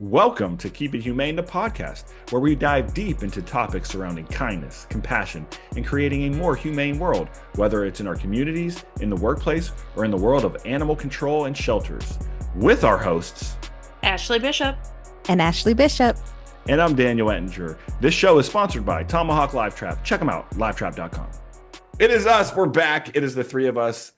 Welcome to Keep It Humane, the podcast, where we dive deep into topics surrounding kindness, compassion, and creating a more humane world, whether it's in our communities, in the workplace, or in the world of animal control and shelters. With our hosts, Ashley Bishop. And Ashley Bishop. And I'm Daniel Ettinger. This show is sponsored by Tomahawk Live Trap. Check them out, livetrap.com. It is us. We're back. It is the three of us.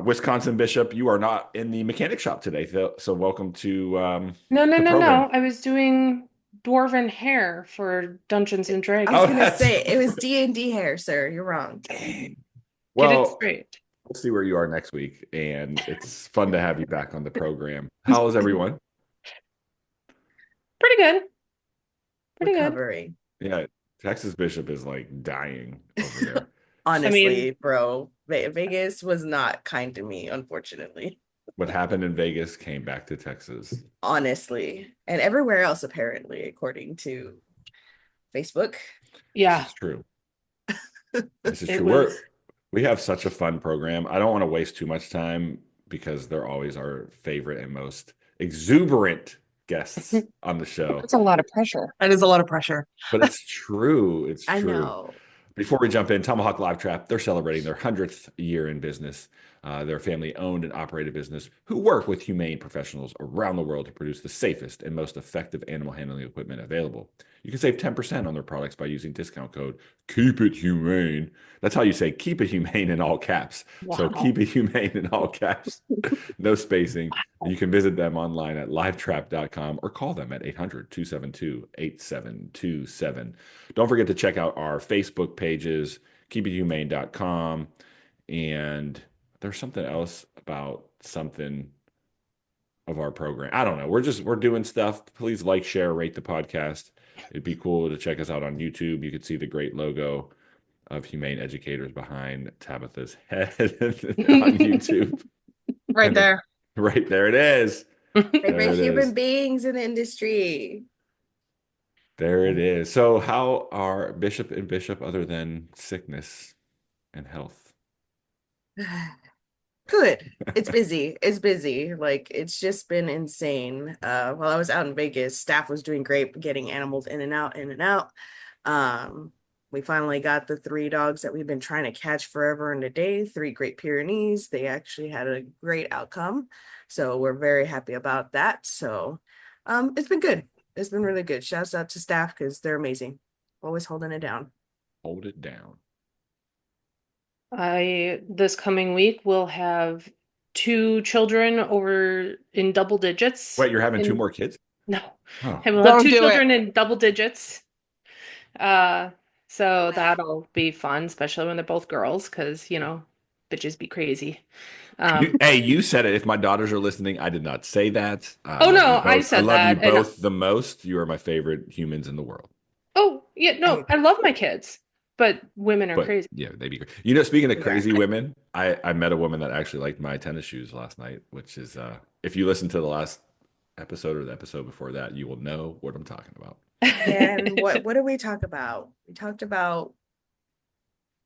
Wisconsin Bishop, you are not in the mechanic shop today, so welcome to No. I was doing dwarven hair for Dungeons and Dragons. I was going to say, it was D&D hair, sir. You're wrong. Dang. Well, get it straight. We'll see where you are next week, and it's fun to have you back on the program. How is everyone? Pretty good. Recovering. Yeah, Texas Bishop is like dying over there. Honestly, bro, Vegas was not kind to me, unfortunately. What happened in Vegas came back to Texas. Honestly. And everywhere else, apparently, according to Facebook. Yeah. This is true. This is true. We have such a fun program. I don't want to waste too much time because they're always our favorite and most exuberant guests on the show. That's a lot of pressure. That is a lot of pressure. But it's true. It's true. I know. Before we jump in, Tomahawk Live Trap, they're celebrating their 100th year in business. They're a family-owned and operated business who work with humane professionals around the world to produce the safest and most effective animal handling equipment available. You can save 10% on their products by using discount code Keep It Humane. That's how you say Keep It Humane in all caps. Wow. So Keep It Humane in all caps, no spacing. And you can visit them online at livetrap.com or call them at 800-272-8727. Don't forget to check out our Facebook pages, keepithumane.com, and there's something else about something of our program. I don't know. We're doing stuff. Please like, share, rate the podcast. It'd be cool to check us out on YouTube. You could see the great logo of Humane Educators behind Tabitha's head on YouTube. Right there. Right there it is. Favorite human beings in the industry. There it is. So how are Bishop and Bishop other than sickness and health? Good. It's busy. Like, it's just been insane. While I was out in Vegas, staff was doing great getting animals in and out. We finally got the 3 dogs that we've been trying to catch forever and a day, 3 Great Pyrenees. They actually had a great outcome. So we're very happy about that. So it's been good. It's been really good. Shouts out to staff because they're amazing. Always holding it down. Hold it down. This coming week will have 2 children over in double digits. Wait, you're having 2 more kids? No. Oh. And we'll have 2 children in double digits. So that'll be fun, especially when they're both girls, because, you know, bitches be crazy. Hey, you said it. If my daughters are listening, I did not say that. Oh, no, I said that. I love you both the most. You are my favorite humans in the world. Oh, yeah, no, I love my kids. But women are crazy. Yeah, they'd be great. You know, speaking of crazy women, I met a woman that actually liked my tennis shoes last night, which is, if you listen to the last episode or the episode before that, you will know what I'm talking about. And what did we talk about? We talked about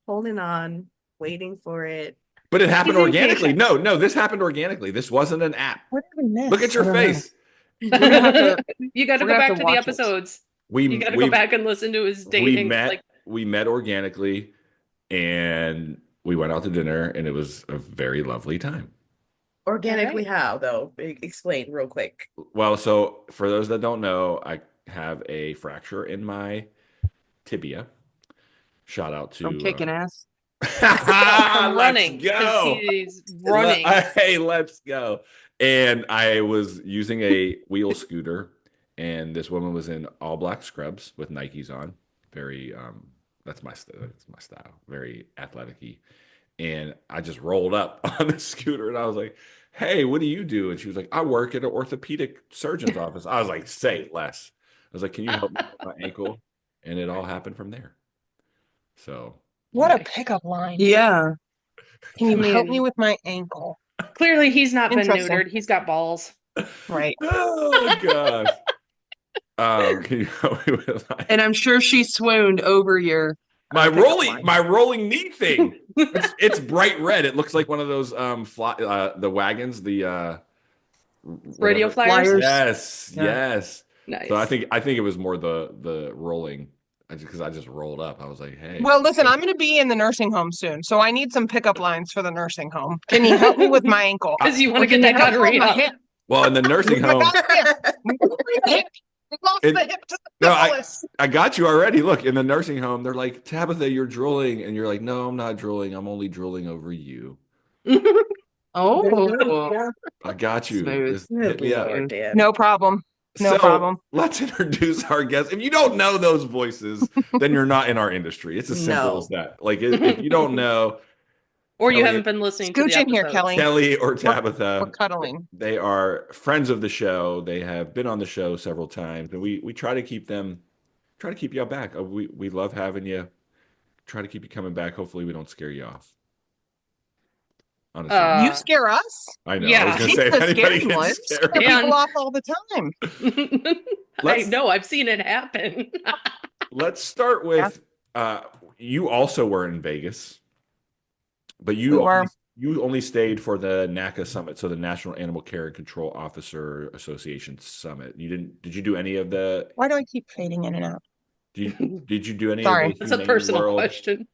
holding on, waiting for it. But it happened organically. No, this happened organically. This wasn't an app. What did we miss? Look at your face. You got to go back to the episodes. You got to go back and listen to his dating. We met organically, and we went out to dinner, and it was a very lovely time. Organically how, though? Explain real quick. Well, so for those that don't know, I have a fracture in my tibia. Shout out to... I'm kicking ass. I'm running. He's running. Hey, let's go. And I was using a wheel scooter, and this woman was in all black scrubs with Nikes on. Very, that's my style. Very athletic-y. And I just rolled up on the scooter, and I was like, hey, what do you do? And she was like, I work at an orthopedic surgeon's office. I was like, say less. I was like, can you help me with my ankle? And it all happened from there. So. What a pickup line. Yeah. Can you help me with my ankle? Clearly, he's not been neutered. He's got balls. Right. Oh, gosh. Can you help me with and I'm sure she swooned over your my rolling knee thing. It's bright red. It looks like one of those the wagons, the radio flyers. Yes. So Nice. I think it was more the rolling, because I just rolled up. I was like, hey. Well, listen, I'm going to be in the nursing home soon, so I need some pickup lines for the nursing home. Can you help me with my ankle? I, Because you want Or to get can you that help me with gonorrhea my up. hip? well, in the nursing With my home, gonorrhea. With my hip. We lost the it hip to the no, syphilis. I got you already. Look, in the nursing home, they're like, Tabitha, you're drooling, and you're like, no, I'm not drooling. I'm only drooling over you. Oh, Yeah. I got you. smooth. Just hit Good me up. Lord, Dan. No problem. No So problem. let's introduce our guest. If you don't know those voices, then you're not in our industry. It's as simple as No. that. Like if you don't know Or you haven't Kelly, been listening to the Scooch in here, episodes. Kelly. Kelly or We're Tabitha, cuddling. they are friends of the show. They have been on the show several times, and we try to keep them, try to keep y'all back. We love having you. Try to keep you coming back. Hopefully, we don't scare you off. Honestly, You Uh, scare us? I know. I was yeah. gonna She's say if the anybody scary gets one. scared, Scare people Dan. off all the time. I let's know, I've seen it happen. let's start Yeah, with you also were in Vegas, but we were. you only stayed for the NACA summit, so the National Animal Care and Control Officer Association summit. You didn't, did you do any of the, Why do I keep fading in and out? did you do any of the Sorry. That's a Humane personal World question.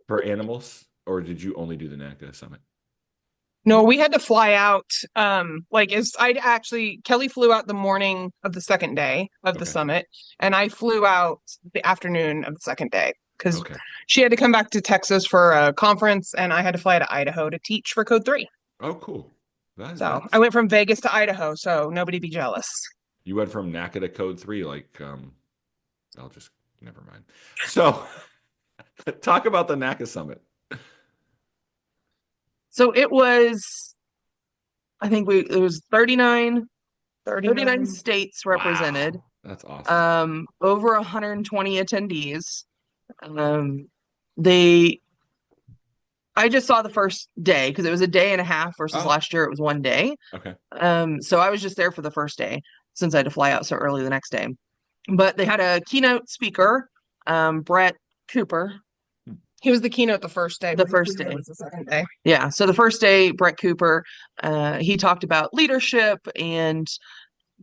for animals, or did you only do the NACA summit? No, we had to fly out. Like is I'd actually Kelly flew out the morning of the second day of the Okay. summit, and I flew out the afternoon of the second day because Okay. she had to come back to Texas for a conference, and I had to fly to Idaho to teach for Code 3. Oh, cool. So I That's went from Vegas to Idaho, so nobody be jealous. you went from NACA to Code 3, like I'll just never mind. So talk about the NACA summit. So it was, I think it was 39 states represented, Wow. That's awesome. over 120 attendees. Um, they I just saw the first day because it was a day and a half versus Oh, last year it was one day. okay. So I was just there for the first day since I had to fly out so early the next day. But they had a keynote speaker, Brett Cooper. He was the keynote the first day. The first day was the second day. Yeah. So the first day, Brett Cooper, he talked about leadership, and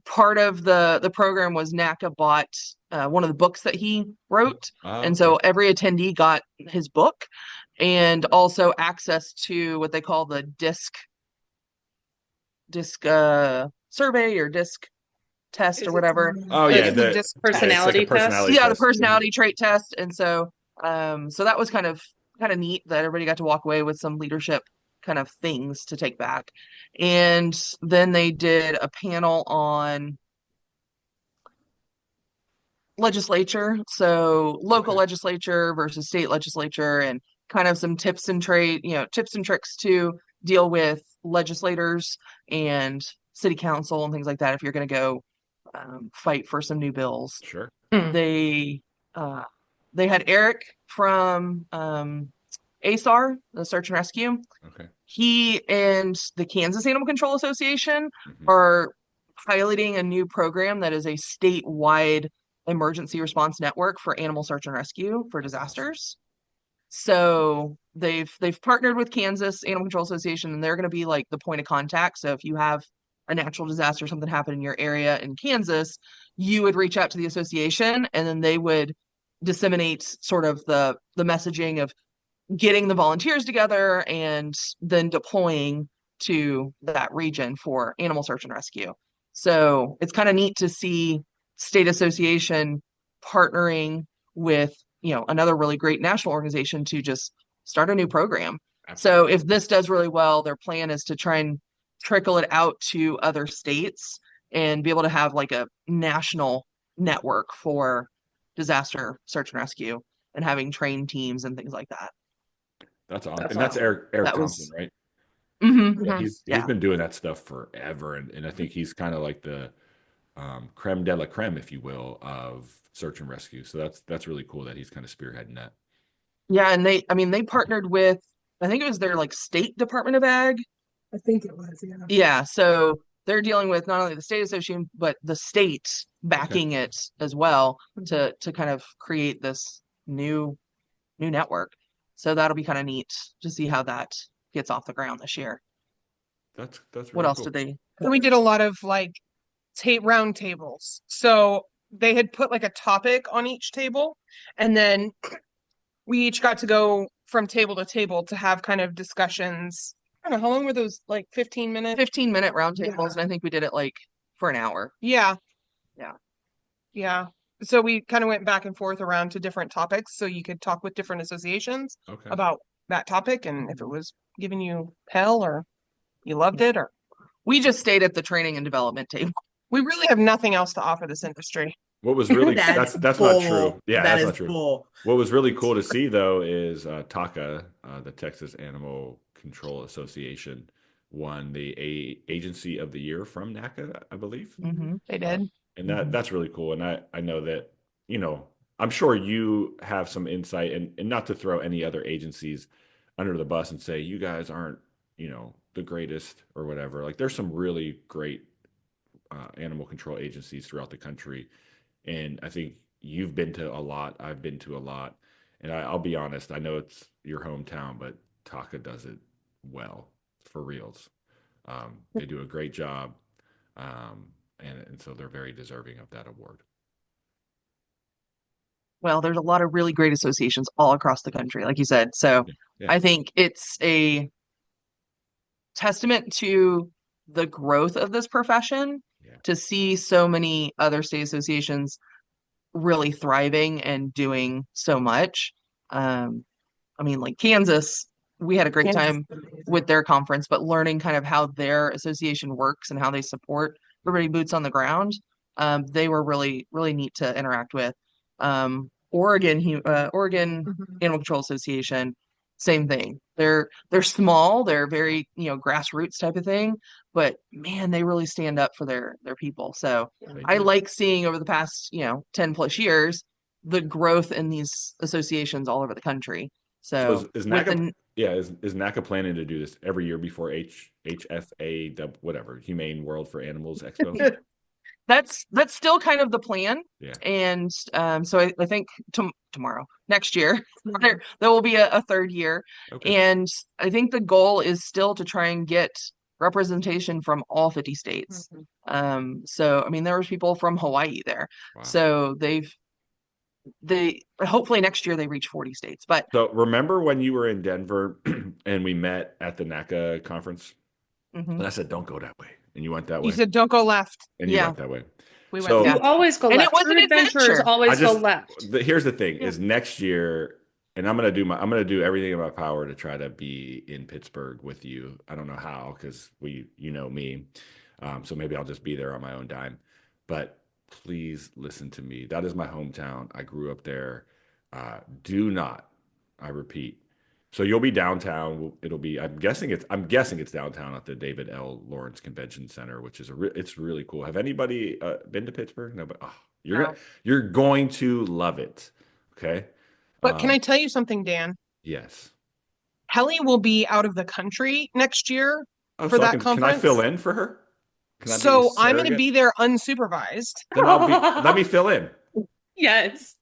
part of the program was NACA bought one of the books that he wrote, Oh, and okay. so every attendee got his book and also access to what they call the disc survey or disc test or whatever. Oh I yeah, think it's a the disc test. it's like a Personality test. personality Yeah, the test. personality trait test. And so so that was kind of neat that everybody got to walk away with some leadership kind of things to take back. And then they did a panel on legislature, so local Okay. legislature versus state legislature, and kind of some tips and tricks to deal with legislators and city council and things like that if you're going to go fight for some new bills. Sure. Hmm. They uh, they had Eric from ASAR, the Search and Rescue. Okay. He and the Kansas Animal Control Association Hmm. are piloting a new program that is a statewide emergency response network for animal search and rescue for That's awesome. disasters. So they've partnered with Kansas Animal Control Association, and they're going to be like the point of contact. So if you have a natural disaster, something happened in your area in Kansas, you would reach out to the association, and then they would disseminate sort of the messaging of getting the volunteers together and then deploying to that region for animal search and rescue. So it's kind of neat to see state association partnering with, another really great national organization to just start a new program. So Absolutely. if this does really well, their plan is to try and trickle it out to other states and be able to have like a national network for disaster search and rescue and having trained teams and things like that. That's awesome. And that's So Eric that Thompson, was, right? Yeah, mhm, he's yeah. been doing that stuff forever, and I think he's kind of like the creme de la creme, if you will, of search and rescue. So that's really cool that he's kind of spearheading that. Yeah, and they partnered with, I think it was their like state Department of Ag. I think it was, yeah. Yeah, so they're dealing with not only the state association, but the state Okay. backing it as well to kind of create this new network. So that'll be kind of neat to see how that gets off the ground this year. That's What really else cool. did they? And we did a lot of like round tables. So they had put like a topic on each table, and then we each got to go from table to table to have kind of discussions. I don't know, how long were those? Like 15 minutes? 15-minute roundtables, and I think we did it like for an hour. Yeah, Yeah. yeah. So we kind of went back and forth around to different topics so you could talk with different associations Okay. about that topic and if it was giving you hell or you loved it or We just stayed at the training and development table. we really have nothing else to offer this industry. What was really That's that's not true. bull. Yeah, That that's is not true. bull. What was really cool to see though is TACA, the Texas Animal Control Association, won the Agency of the Year from NACA, I believe. Mm-hmm. They Uh, did. and Mm-hmm. that's really cool. And I know that, I'm sure you have some insight and not to throw any other agencies under the bus and say you guys aren't, the greatest or whatever. Like there's some really great animal control agencies throughout the country. And I think you've been to a lot. I've been to a lot. And I'll be honest, I know it's your hometown, but Taka does it well for reals. They do a great job. And so they're very deserving of that award. Well, there's a lot of really great associations all across the country, like you said. So Yeah. Yeah. I think it's a testament to the growth of this profession Yeah. to see so many other state associations really thriving and doing so much. Um, I mean, like Kansas, we had a great Kansas. time with their conference, but learning kind of how their association works and how they support everybody boots on the ground, they were really, really neat to interact with. Oregon Mhm. Animal Control Association, same thing. They're small, they're very, grassroots type of thing, but man, they really stand up for their people. So They I do. like seeing over the past, 10 plus years the growth in these associations all over the country. So So is with NACA, the yeah, is NACA planning to do this every year before HFA, whatever, Humane World for Animals Expo? that's still kind of the plan. Yeah. And so I think tomorrow, next year, there will be a third year. Okay. And I think the goal is still to try and get representation from all 50 states. Mhm. So I mean, there was people from Hawaii there. Wow. So they hopefully next year they reach 40 states. But So remember when you were in Denver and we met at the NACA conference? mhm, And I said, don't go that way. And you went that You way. said don't go left. And you yeah, went that way. We went So You yeah. left. always go And it left. was an True adventurers adventure. I always go just left. here's the thing Yeah. is next year, and I'm gonna do everything in my power to try to be in Pittsburgh with you. I don't know how because you know me, so maybe I'll just be there on my own dime. But please listen to me. That is my hometown. I grew up there. Do not, I repeat. So you'll be downtown. It'll be. I'm guessing it's downtown at the David L. Lawrence Convention Center, which is it's really cool. Have anybody been to Pittsburgh? No, but No. you're going to love it. Okay. But can Um, I tell you something, Dan? yes. Kelly will be out of the country next year Oh, for so that can I fill conference. in for her? Can I be a So I'm going to surrogate? be there unsupervised. Then let me fill in. Yes,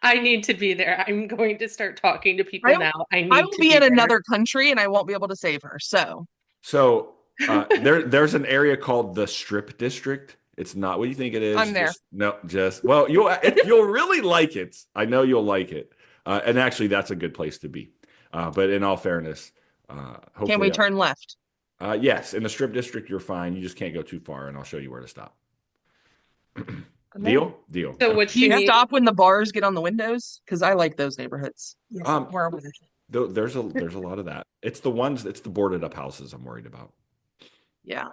I need to be there. I'm going to start talking to people I now. I I need will to be be in there. another country and I won't be able to save her. So So there's an area called the Strip District. It's not what you think it is. I'm there. Just no, just well, you'll really like it. I know you'll like it. And actually, that's a good place to be. But in all fairness, can we hopefully, turn left? yes, in the Strip District, you're fine. You just can't go too far, and I'll show you where to stop. I'm there. Deal? Deal. So Okay. what Do she you needs, stop when the bars get on the windows? Because I like those neighborhoods. Yes, Um, where are we? there's a lot of that. It's the boarded up houses I'm worried about. Yeah,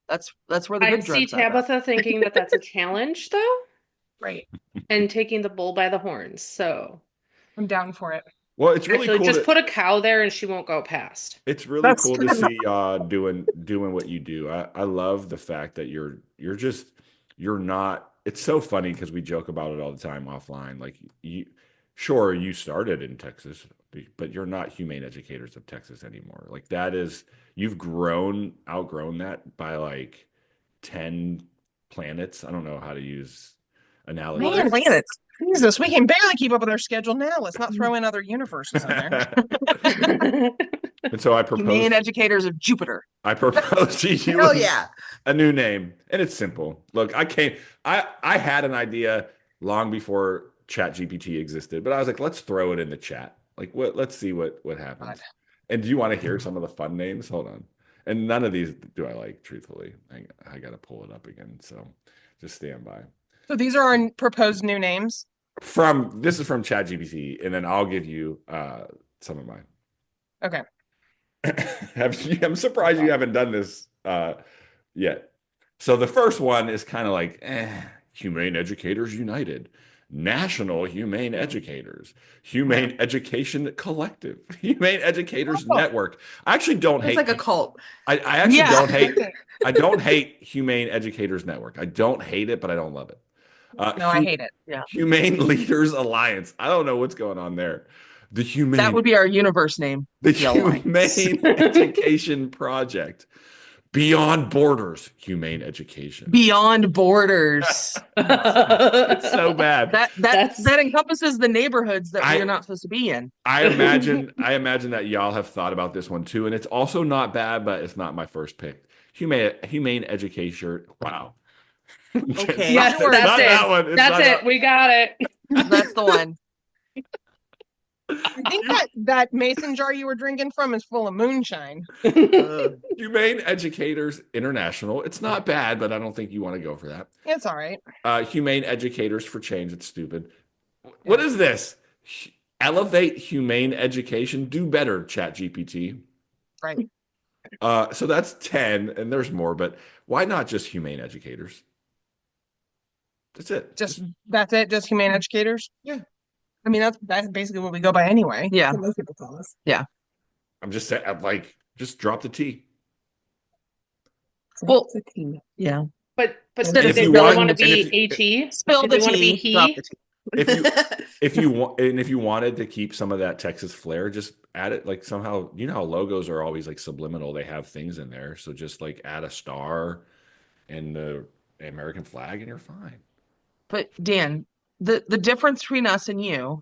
that's where the I good see drugs are at. Tabitha thinking that that's a challenge, though, Right. and taking the bull by the horns. So I'm down for it. Well, it's really actually, cool just to put a cow there and she won't go past. it's really That's cool to true. see doing what you do. I love the fact that you're not. It's so funny because we joke about it all the time offline. Like sure, you started in Texas, but you're not Humane Educators of Texas anymore. Like that is you've outgrown that by like 10 planets. I don't know how to use. analogy. Man, Jesus, we can barely keep up with our schedule now. Let's not throw in other universes in there. And so Humane Educators of Jupiter. I propose to you Hell yeah. a new name, and it's simple. Look, I had an idea long before ChatGPT existed, but I was like, let's throw it in the chat. Like, let's see what happens. God. And do you want to hear some of the fun names? Hold on. And none of these do I like, truthfully. I got to pull it up again, so just stand by. So these are our proposed new names. This is from ChatGPT, and then I'll give you some of mine. Okay. I'm surprised you haven't done this yet. So the first one is kind of like Humane Educators United, National Humane Educators, Humane Education Collective, Humane Educators Network. I actually don't It's hate. like a cult. I actually Yeah. don't hate. I don't hate Humane Educators Network. I don't hate it, but I don't love it. No, I hate it. Yeah. Humane Leaders Alliance. I don't know what's going on there. The Humane. That would be our universe name. The Alliance. Humane Education Project. Beyond Borders Humane Education. Beyond Borders. It's so bad. That encompasses the neighborhoods that we are not supposed to be in. I imagine that y'all have thought about this one too, and it's also not bad, but it's not my first pick. Humane Education. Wow. Okay. Yes, Not that's it. that one. It's That's not it. that- We got it. That's the one. I think that mason jar you were drinking from is full of moonshine. Humane Educators International. It's not bad, but I don't think you want to go for that. It's all right. Humane Educators for Change. It's stupid. What is this? Elevate humane education. Do better, ChatGPT. Right. So that's 10, and there's more, but why not just humane educators? That's it. That's it. Just humane educators. Yeah. I mean, that's basically what we go by anyway. Yeah. So most people call us. Yeah. I'm just saying, just drop the T. Well, yeah. But Instead do of they you really want- want to and be if you- HE? Spill Do the they want to be tea. Drop he? the tea. If you wanted to keep some of that Texas flair, just add it like somehow. You know how logos are always like subliminal. They have things in there, so just like add a star and the American flag, and you're fine. But Dan, the difference between us and you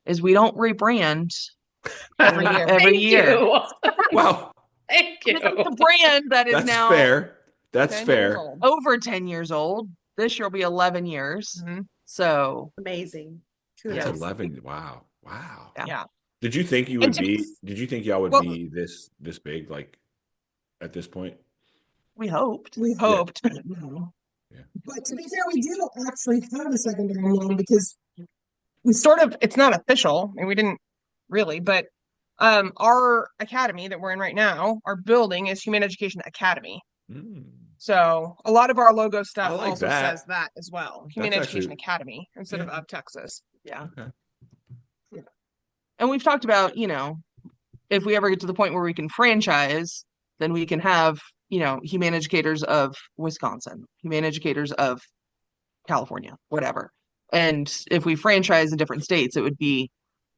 is we don't rebrand Every year. every Thank year. you. Well, Thank you. It's a brand that is that's now fair. That's 10 years fair. old. over 10 years old. This year will be 11 years. Mhm. So Amazing. That's Kudos. 11. Wow. Wow. Yeah. Did you think you And would to be? be- Did you think y'all would Well- be this big, like at this point? we hoped. We hoped. Yeah. But to be fair, we do actually have a secondary name because we sort of, it's not official, and we didn't really, but our academy that we're in right now, our building is Humane Education Academy. Mm. So a lot of our logo stuff I like also that. says that as well. Humane That's Education actually- Academy instead of Texas. Yeah. Okay. And we've talked about, if we ever get to the point where we can franchise, then we can have, Humane Educators of Wisconsin, Humane Educators of California, whatever. And if we franchise in different states, it would be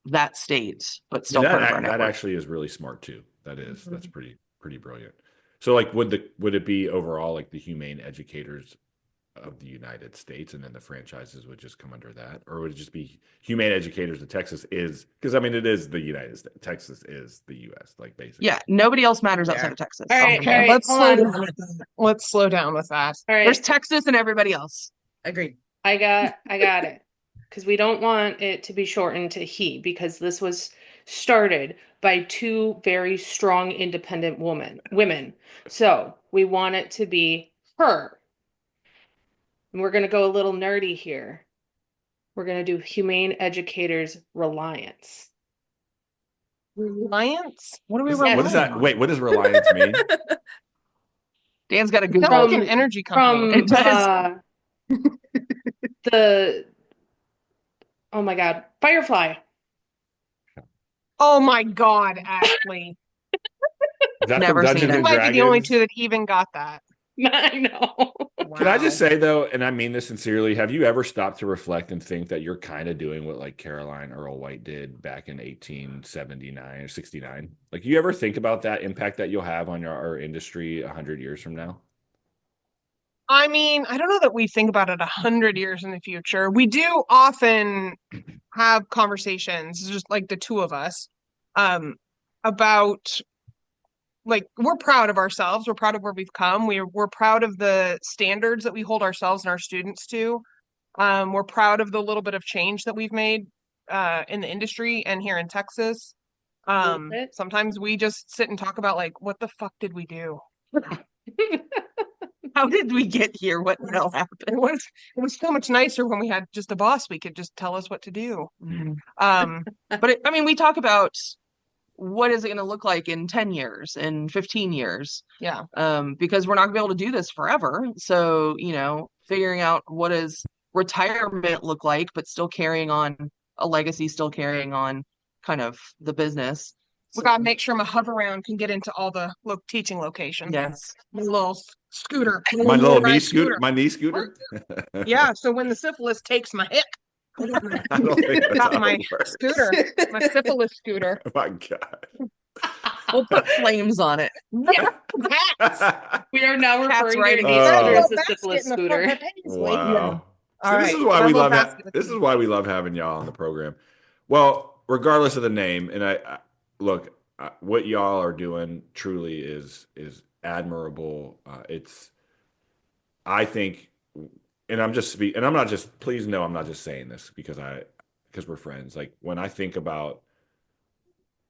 that state, but still Yeah, part of our that network. actually is really smart too. That's pretty brilliant. So like would it be overall like the Humane Educators of the United States, and then the franchises would just come under that, or would it just be Humane Educators of Texas? Is because I mean it is the United States. Texas is the U.S. like basically. Yeah, nobody else matters outside Yeah. of Texas. All right, Okay, all right, let's hold slow on. down with that. Let's slow down with that. All right. There's Texas and everybody else. Agreed. I got it. Because we don't want it to be shortened to he, because this was started by two very strong, independent women. So we want it to be her. And we're gonna go a little nerdy here. We're gonna do Humane Educators Reliance. Reliance? What are we What is that? relying on? Wait, what does reliance mean? Dan's got a good Sounds like From- an energy company. From It does. the oh my god, Firefly. Oh my God, Ashley. Is that Never from seen Dungeons it. You and might be the only Dragons? two that even got that. I know. Can I just Wow. say though, and I mean this sincerely, have you ever stopped to reflect and think that you're kind of doing what like Caroline Earl White did back in 1879 or 69? Like, you ever think about that impact that you'll have on our industry 100 years from now? I mean, I don't know that we think about it 100 years in the future. We do often have conversations, just like the two of us, um, about like we're proud of ourselves. We're proud of where we've come. We're proud of the standards that we hold ourselves and our students to. We're proud of the little bit of change that we've made in the industry and here in Texas. Little bit. Sometimes we just sit and talk about like, what the fuck did we do? How did we get here? What the hell It happened? was so much nicer when we had just a boss. We could just tell us what to do. But I mean, we talk about what is it going to look like in 10 years, in 15 years, Yeah. because we're not going to be able to do this forever. So, figuring out what does retirement look like, but still carrying on a legacy, still carrying on kind of the business. We gotta make sure my hover round can get into all the teaching locations. Yes. My little scooter. My little knee motorized scooter. My knee scooter. Yeah, so when the syphilis takes my hip, I don't think that's got how my it works. scooter, my syphilis scooter. Oh my God. We'll put flames on it. Yeah, hats. We are now Cats referring to riding your it. scooter as Little the basket syphilis in the front scooter. of my paisley. Wow. All See, this right, is why our we little love basket. this is why we love having y'all on the program. Well, regardless of the name, and I look, what y'all are doing truly is admirable. I think, and I'm not just, please know, I'm not just saying this because we're friends. Like when I think about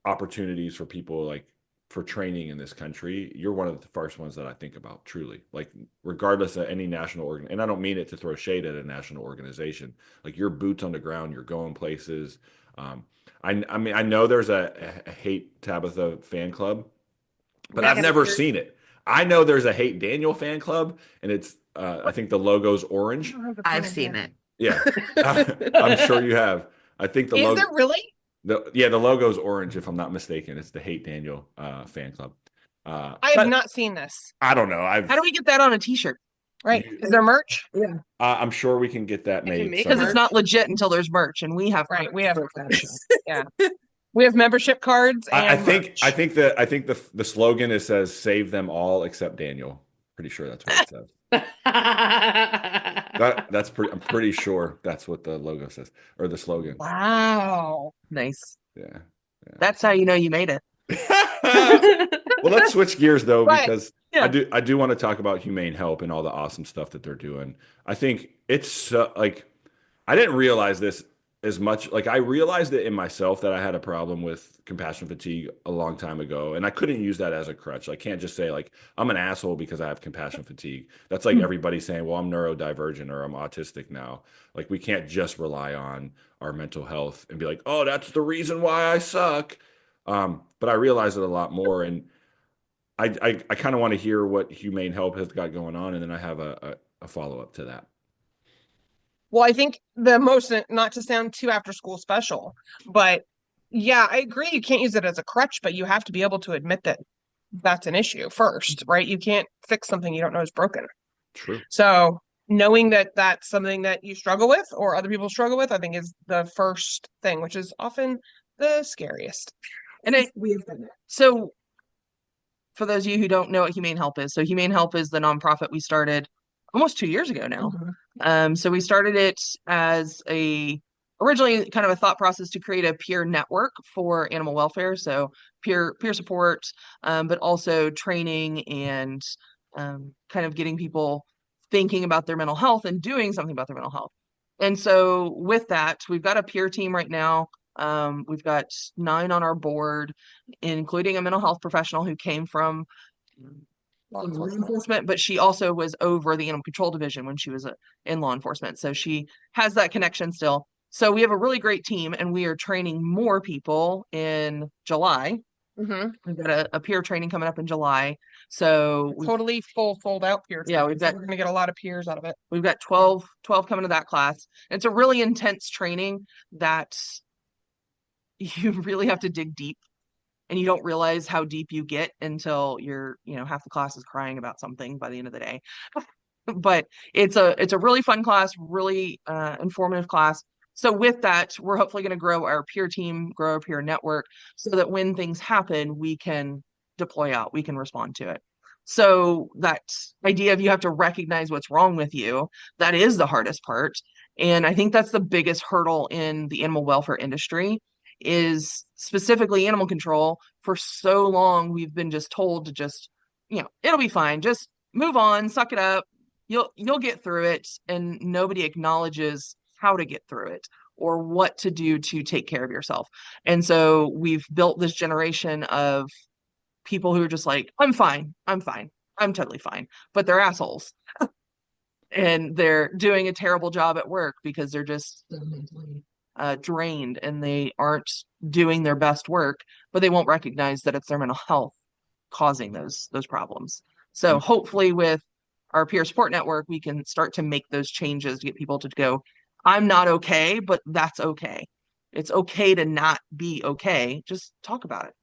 opportunities for people like for training in this country, you're one of the first ones that I think about truly. Like regardless of any national organ, and I don't mean it to throw shade at a national organization. Like you're boots on the ground, you're going places. Um, I mean I know there's a hate Tabitha fan club, but I've never seen it. I know there's a hate Daniel fan club, and it's I think the logo's orange. I've seen it. Yeah, I'm sure you have. I think the Is logo. there really? The logo's orange, if I'm not mistaken. It's the Hate Daniel fan club. I have But not seen this. I don't know. How do we get that on a t-shirt? Right. Is there merch? Yeah. I'm sure we can get that I can made make Because somewhere. it's not legit until there's merch, and we have Right. merch We have for that show. yeah. We have membership cards and merch. I think the slogan is says save them all except Daniel. Pretty sure that's what it says. That's pretty. I'm pretty sure that's what the logo says or the slogan. Wow. Nice. Yeah. That's how you know you made it. Well, let's switch gears though, But, because yeah. I do want to talk about Humane Help and all the awesome stuff that they're doing. I think it's like I didn't realize this as much. Like I realized it in myself that I had a problem with compassion fatigue a long time ago, and I couldn't use that as a crutch. I can't just say like I'm an asshole because I have compassion fatigue. That's like everybody saying, "Well, I'm neurodivergent or I'm autistic now." Like we can't just rely on our mental health and be like, "Oh, that's the reason why I suck." But I realized it a lot more, and I kind of want to hear what Humane Help has got going on, and then I have a follow up to that. well, I think the most, not to sound too after school special, but yeah, I agree. You can't use it as a crutch, but you have to be able to admit that that's an issue first, right? You can't fix something you don't know is broken. True. So knowing that that's something that you struggle with or other people struggle with, I think is the first thing, which is often the scariest. And we have done that. So for those of you who don't know what Humane Help is, so Humane Help is the nonprofit we started almost 2 years ago now. So we started it as originally kind of a thought process to create a peer network for animal welfare. So peer support, but also training and kind of getting people thinking about their mental health and doing something about their mental health. And so with that, we've got a peer team right now. We've got 9 on our board, including a mental health professional who came from law enforcement, but she also was over the animal control division when she was in law enforcement. So she has that connection still. So we have a really great team, and we are training more people in July. We've got a peer training coming up in July. So Totally sold out peer. Yeah, we're going to get a lot of peers out of it. We've got 12 coming to that class. It's a really intense training that you really have to dig deep, and you don't realize how deep you get until you're, half the class is crying about something by the end of the day. But it's a really fun class, really informative class. So with that, we're hopefully going to grow our peer team, grow our peer network, so that when things happen, we can deploy out, we can respond to it. So that idea of you have to recognize what's wrong with you, that is the hardest part. And I think that's the biggest hurdle in the animal welfare industry is specifically animal control. For so long, we've been just told to just, it'll be fine. Just move on, suck it up. You'll get through it. And nobody acknowledges how to get through it or what to do to take care of yourself. And so we've built this generation of people who are just like, I'm fine, I'm totally fine, but they're assholes and they're doing a terrible job at work because they're just so mentally drained and they aren't doing their best work, but they won't recognize that it's their mental health causing those problems. So And hopefully with our peer support network, we can start to make those changes to get people to go, I'm not okay, but that's okay. It's okay to not be okay. Just talk about it.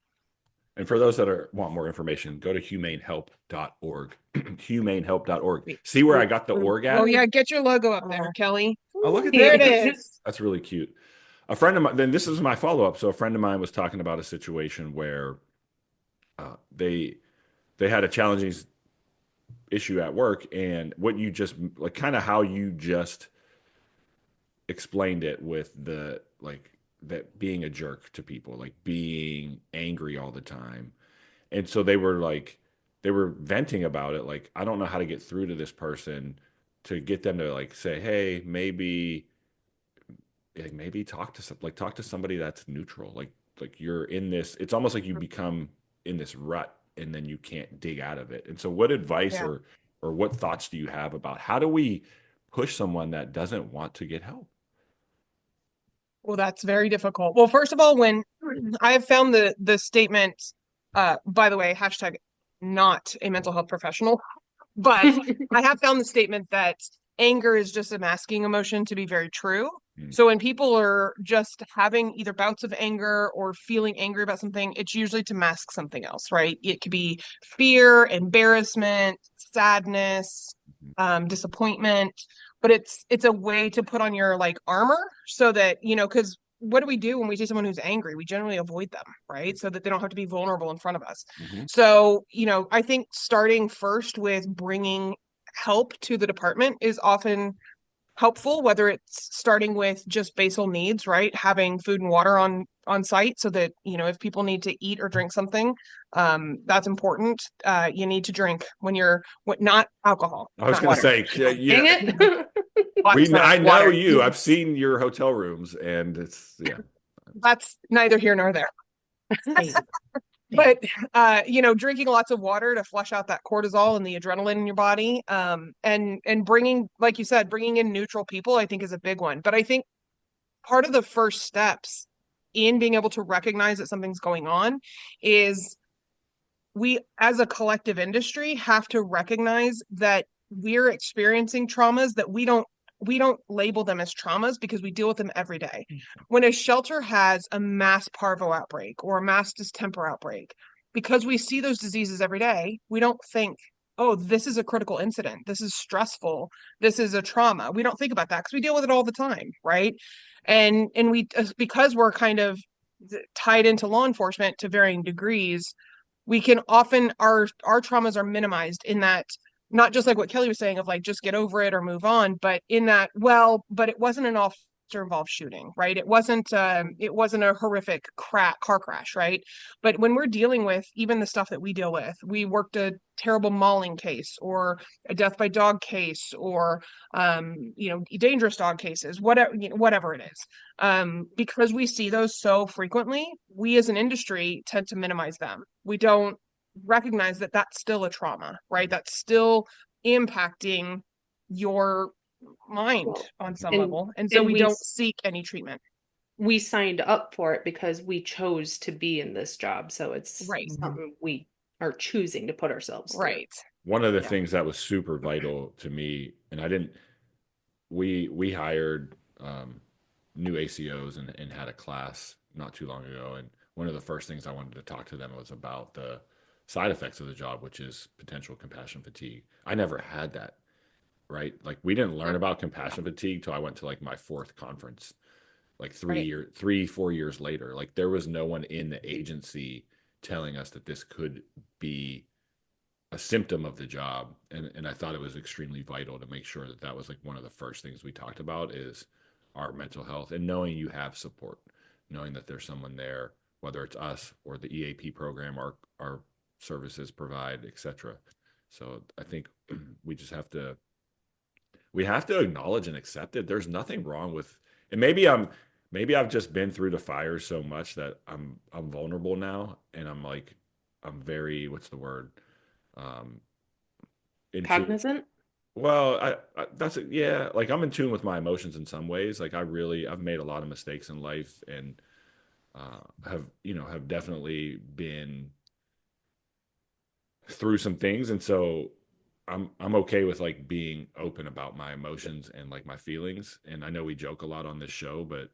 And for those that want more information, go to humanehelp.org. humanehelp.org. See where I got the org Oh at? yeah, get your logo up there, Kelly. Oh, look at There that. it is. That's really cute. A friend of mine, then this is my follow-up. So a friend of mine was talking about a situation where they had a challenging issue at work, and what you just like kind of how you just explained it with the like that being a jerk to people, like being angry all the time. And so they were venting about it, like, I don't know how to get through to this person to get them to like say, hey, maybe talk to somebody that's neutral. Like you're in this, it's almost like you become in this rut and then you can't dig out of it. And so what advice Yeah. or what thoughts do you have about how do we push someone that doesn't want to get help? Well, that's very difficult. Well, first of all, when I have found the statement, by the way, hashtag not a mental health professional, but I have found the statement that anger is just a masking emotion to be very true. Mm. So when people are just having either bouts of anger or feeling angry about something, it's usually to mask something else, right? It could be fear, embarrassment, sadness, disappointment, but it's a way to put on your like armor so that, because what do we do when we see someone who's angry? We generally avoid them, right? So that they don't have to be vulnerable in front of us. Mhm. So, I think starting first with bringing help to the department is often helpful, whether it's starting with just basal needs, right? Having food and water on site so that, if people need to eat or drink something, that's important. You need to drink when you're not alcohol, I was not going to water. say, Dang yeah, it. I know Water. you. I've seen your hotel rooms, and it's yeah. That's neither here nor there. Same. But drinking lots of water to flush out that cortisol and the adrenaline in your body, and bringing, like you said, bringing in neutral people, I think is a big one. But I think part of the first steps in being able to recognize that something's going on is we, as a collective industry, have to recognize that we're experiencing traumas that we don't label them as traumas because we deal with them every day. When a shelter has a mass parvo outbreak or a mass distemper outbreak, because we see those diseases every day, we don't think, oh, this is a critical incident. This is stressful. This is a trauma. We don't think about that because we deal with it all the time, right? And we, because we're kind of tied into law enforcement to varying degrees, we can often, our traumas are minimized in that, not just like what Kelly was saying of like just get over it or move on, but in that, well, but it wasn't an officer involved shooting, right? It wasn't a horrific car crash, right? But when we're dealing with even the stuff that we deal with, we worked a terrible mauling case or a death by dog case or dangerous dog cases, whatever it is. Because we see those so frequently, we as an industry tend to minimize them. We don't recognize that that's still a trauma, right? That's still impacting your mind on some And level. And so and we we don't seek any treatment. we signed up for it because we chose to be in this job. So it's Right. something we are choosing to put ourselves through. Right. One of the Yeah. things that was super vital to me, and I didn't, we hired new ACOs and had a class not too long ago, and one of the first things I wanted to talk to them was about the side effects of the job, which is potential compassion fatigue. I never had that, right? Like we didn't learn about compassion fatigue till I went to like my fourth conference, like Right. 4 years later. Like there was no one in the agency telling us that this could be a symptom of the job, and I thought it was extremely vital to make sure that that was like one of the first things we talked about is our mental health and knowing you have support, knowing that there's someone there, whether it's us or the EAP program, our services provide, etc. So I think we just have to we have to acknowledge and accept it. There's nothing wrong with, and maybe I've just been through the fire so much that I'm vulnerable now, and I'm like I'm very what's the word um in tune. Cognizant? Well, that's it. Yeah, like I'm in tune with my emotions in some ways. Like I've made a lot of mistakes in life, and have definitely been through some things, and so I'm okay with like being open about my emotions and like my feelings. And I know we joke a lot on this show, but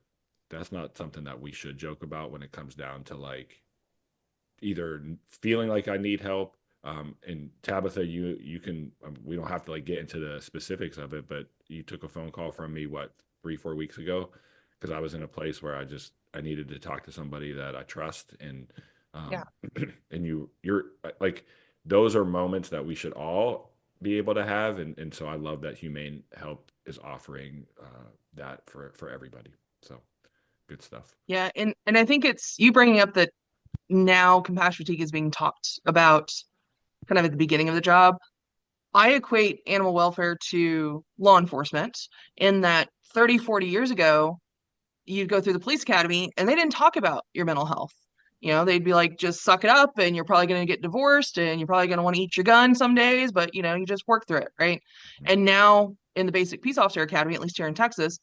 that's not something that we should joke about when it comes down to like either feeling like I need help. And Tabitha, you can we don't have to like get into the specifics of it, but you took a phone call from me what 3 4 weeks ago because I was in a place where I needed to talk to somebody that I trust, and Yeah. um, and you're like those are moments that we should all be able to have, and so I love that Humane Help is offering that for everybody. So good stuff. Yeah, and I think it's you bringing up that now compassion fatigue is being talked about kind of at the beginning of the job. I equate animal welfare to law enforcement in that 30, 40 years ago, you'd go through the police academy and they didn't talk about your mental health. You know, they'd be like, just suck it up and you're probably going to get divorced and you're probably going to want to eat your gun some days, but you just work through it, right? And now in the basic peace officer academy, at least here in Texas,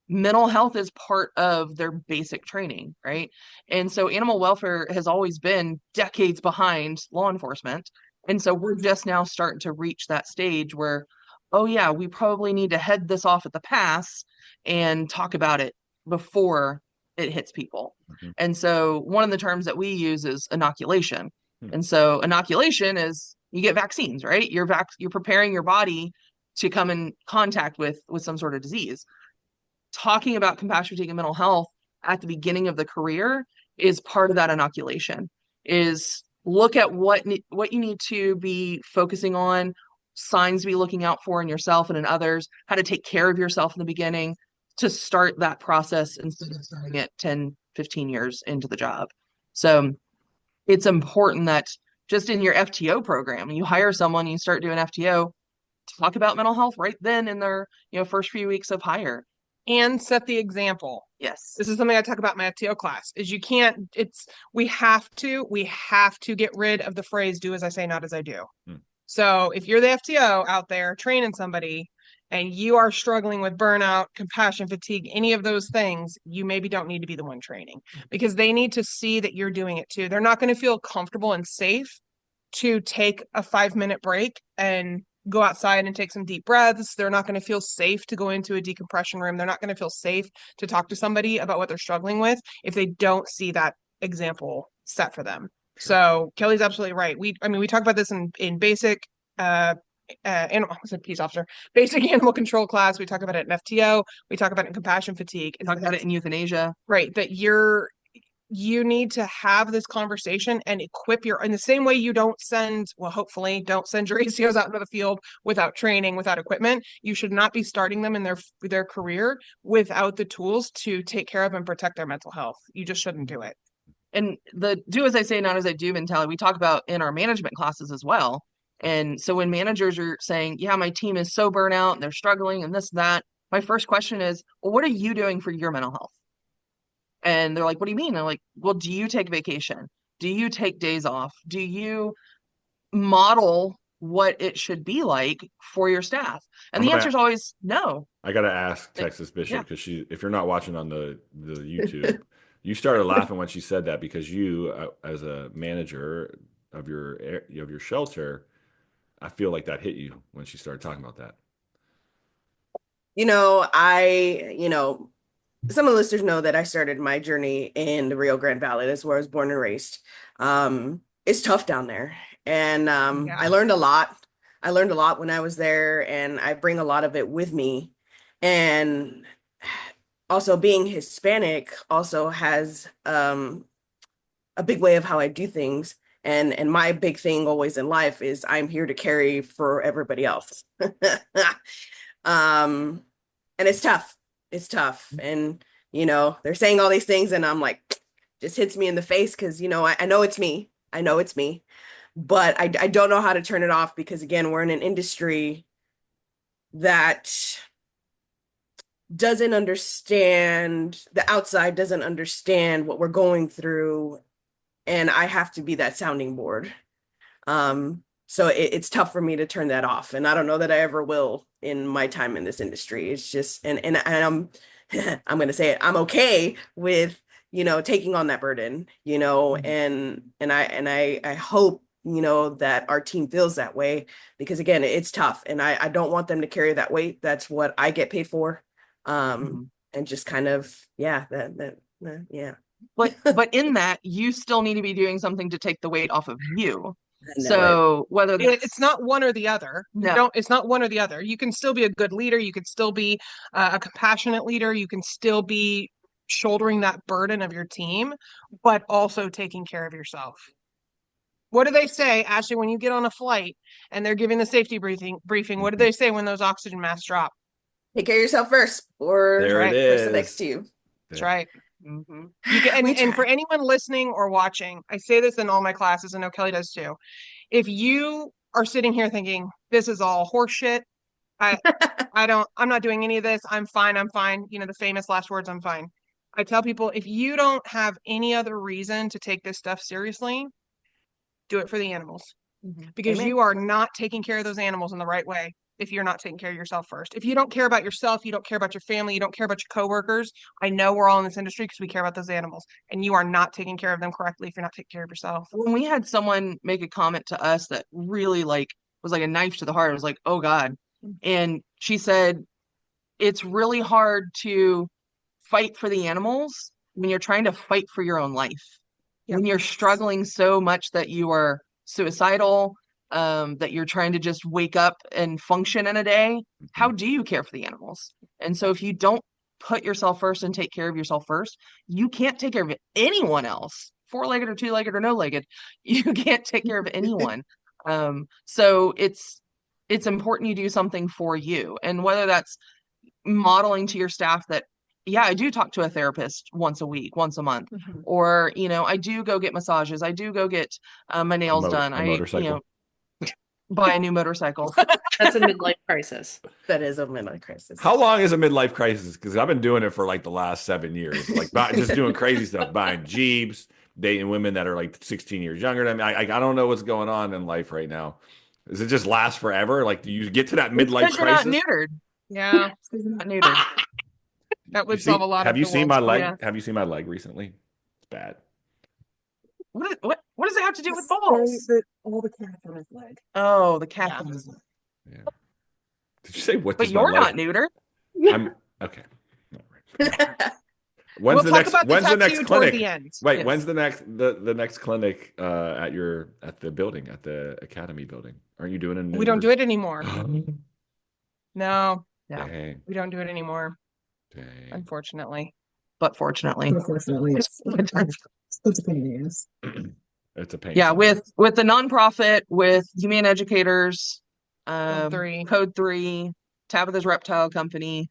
mental health is part of their basic training, right? And so animal welfare has always been decades behind law enforcement. And so we're just now starting to reach that stage where, oh, yeah, we probably need to head this off at the pass and talk about it before it hits people. Mhm. And so one of the terms that we use is inoculation. Hmm. And so inoculation is you get vaccines, right? You're preparing your body to come in contact with some sort of disease. Talking about compassion fatigue and mental health at the beginning of the career is part of that inoculation. Is look at what you need to be focusing on, signs to be looking out for in yourself and in others, how to take care of yourself in the beginning to start that process instead of starting it 10, 15 years into the job. So it's important that just in your FTO program, you hire someone, you start doing FTO, talk about mental health right then in their first few weeks of hire. And set the example. Yes. This is something I talk about in my FTO class is you can't, we have to get rid of the phrase, do as I say, not as I do. Hmm. So if you're the FTO out there training somebody and you are struggling with burnout, compassion fatigue, any of those things, you maybe don't need to be the one training because they need to see that you're doing it too. They're not going to feel comfortable and safe to take a 5 minute break and go outside and take some deep breaths. They're not going to feel safe to go into a decompression room. They're not going to feel safe to talk to somebody about what they're struggling with if they don't see that example set for them. Sure. So Kelly's absolutely right. We talk about this in basic animal, I said peace officer, basic animal control class. We talk about it in FTO. We talk about it in compassion fatigue. Talk about it in euthanasia. Right. That you need to have this conversation and equip in the same way you hopefully don't send your ACOs out into the field without training, without equipment. You should not be starting them in their career without the tools to take care of and protect their mental health. You just shouldn't do it. And the do as I say, not as I do mentality, we talk about in our management classes as well. And so when managers are saying, yeah, my team is so burnt out and they're struggling and this, that, my first question is, well, what are you doing for your mental health? And they're like, what do you mean? I'm like, well, do you take vacation? Do you take days off? Do you model what it should be like for your staff? And I'm the answer gonna is always no. I gotta ask Like, Texas Bishop yeah. because if you're not watching on the YouTube, you started laughing when she said that because you, as a manager of your shelter, I feel like that hit you when she started talking about that. Some of the listeners know that I started my journey in the Rio Grande Valley. That's where I was born and raised. It's tough down there. And I Yeah. learned a lot. I learned a lot when I was there, and I bring a lot of it with me. And also being Hispanic also has a big way of how I do things. And my big thing always in life is I'm here to carry for everybody else. Um, and it's tough. It's tough. And, they're saying all these things and I'm like, just hits me in the face because, I know it's me. I know it's me, but I don't know how to turn it off because again, we're in an industry that doesn't understand, the outside doesn't understand what we're going through, and I have to be that sounding board. So it's tough for me to turn that off, and I don't know that I ever will in my time in this industry. It's just, and I'm I'm gonna say it, I'm okay with taking on that burden, and I hope that our team feels that way, because again, it's tough, and I don't want them to carry that weight. That's what I get paid for. And just kind of, yeah, yeah. But in that, you still need to be doing something to take the weight off of you. I know it. So whether It's not one or the other. No. It's not one or the other. You can still be a good leader. You can still be a compassionate leader. You can still be shouldering that burden of your team, but also taking care of yourself. What do they say, Ashley, when you get on a flight and they're giving the safety briefing, what do they say when those oxygen masks drop? Take care of yourself first, or That's There it right. person next is. to you. That's Yeah. right. Mhm. You can, We and for try. anyone listening or watching, I say this in all my classes, I know Kelly does too. If you are sitting here thinking this is all horseshit, I'm not doing any of this. I'm fine. I'm fine. The famous last words, I'm fine. I tell people, if you don't have any other reason to take this stuff seriously, do it for the animals, because Amen. you are not taking care of those animals in the right way if you're not taking care of yourself first. If you don't care about yourself, you don't care about your family, you don't care about your coworkers. I know we're all in this industry because we care about those animals, and you are not taking care of them correctly if you're not taking care of yourself. When we had someone make a comment to us that really was like a knife to the heart, it was like, oh God. And she said, it's really hard to fight for the animals when you're trying to fight for your own life. Yep. When you're struggling so much that you are suicidal, that you're trying to just wake up and function in a day, how do you care for the animals? And so if you don't put yourself first and take care of yourself first, you can't take care of anyone else, four-legged or two-legged or no-legged. You can't take care of anyone. So it's important you do something for you. And whether that's modeling to your staff that, yeah, I do talk to a therapist once a week, once a month, or, I do go get massages. I do go get my nails done. A motorcycle. Buy a new motorcycle. That's a midlife crisis. That is a midlife crisis. How long is a midlife crisis? Because I've been doing it for like the last 7 years, like just doing crazy stuff, buying Jeeps, dating women that are like 16 years younger than me. I don't know what's going on in life right now. Does it just last forever? Like, do you get to that midlife Because you're not crisis? neutered. Yeah, Because you're not neutered. that would solve a lot Have of you the seen world's my leg? Yeah. Have you seen my leg recently? It's bad. What does it have to do with balls? all the cats on his leg. Oh, the cat. Yeah. Yeah. Did you say what But does my you're leg? not neutered. I'm okay. We'll talk about the when's the next tattoo toward clinic? the end. Wait, Yes. when's the next clinic at the building, at the academy building? Aren't you doing it? We don't do it anymore. Dang. No, Yeah. we don't do it anymore, Dang. unfortunately. But fortunately. Unfortunately, it's a pain in the ass. It's a pain. Yeah, sometimes. with the nonprofit, with Humane Educators, Code 3, Tabitha's Reptile Company.